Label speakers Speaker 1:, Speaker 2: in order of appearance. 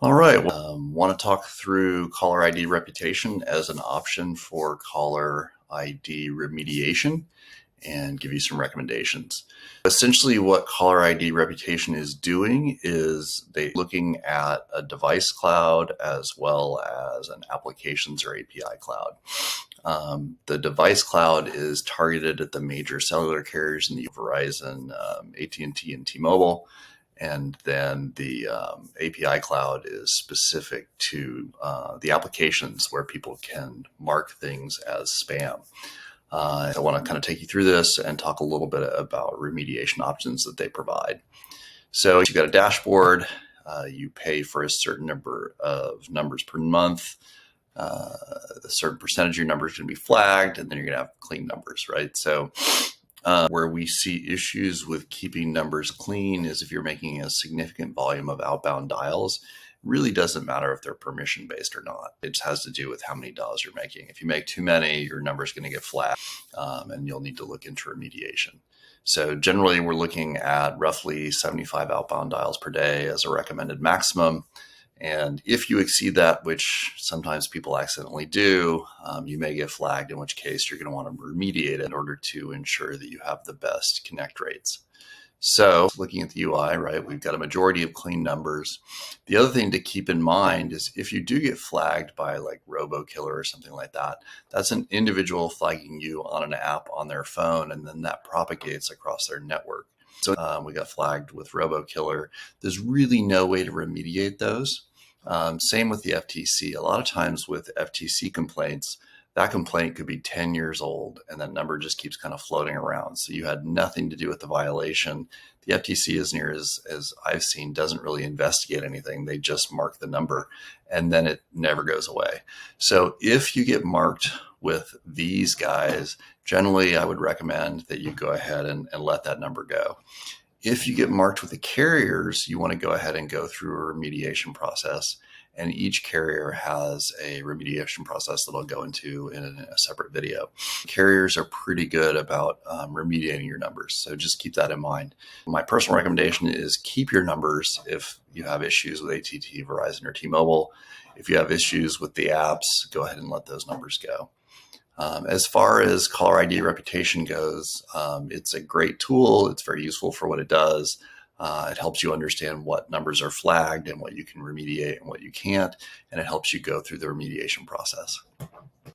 Speaker 1: All right. Want to talk through caller ID reputation as an option for caller ID remediation and give you some recommendations. Essentially, what caller ID reputation is doing is they looking at a device cloud as well as an applications or API cloud. The device cloud is targeted at the major cellular carriers in the Verizon, AT&T, and T-Mobile. And then the API cloud is specific to the applications where people can mark things as spam. I want to kind of take you through this and talk a little bit about remediation options that they provide. So you've got a dashboard. You pay for a certain number of numbers per month. A certain percentage of your numbers are going to be flagged, and then you're going to have clean numbers, right? So where we see issues with keeping numbers clean is if you're making a significant volume of outbound dials. It really doesn't matter if they're permission based or not. It just has to do with how many dials you're making. If you make too many, your number is going to get flagged, and you'll need to look into remediation. So generally, we're looking at roughly 75 outbound dials per day as a recommended maximum. And if you exceed that, which sometimes people accidentally do, you may get flagged, in which case you're going to want to remediate it in order to ensure that you have the best connect rates. So looking at the UI, right, we've got a majority of clean numbers. The other thing to keep in mind is if you do get flagged by like RoboKiller or something like that, that's an individual flagging you on an app on their phone, and then that propagates across their network. So we got flagged with RoboKiller. There's really no way to remediate those. Same with the FTC. A lot of times with FTC complaints, that complaint could be 10 years old and that number just keeps kind of floating around. So you had nothing to do with the violation. The FTC, as near as I've seen, doesn't really investigate anything. They just mark the number and then it never goes away. So if you get marked with these guys, generally I would recommend that you go ahead and let that number go. If you get marked with the carriers, you want to go ahead and go through a remediation process. And each carrier has a remediation process that I'll go into in a separate video. Carriers are pretty good about remediating your numbers. So just keep that in mind. My personal recommendation is keep your numbers if you have issues with AT&T, Verizon, or T-Mobile. If you have issues with the apps, go ahead and let those numbers go. As far as caller ID reputation goes, it's a great tool. It's very useful for what it does. It helps you understand what numbers are flagged and what you can remediate and what you can't, and it helps you go through the remediation process.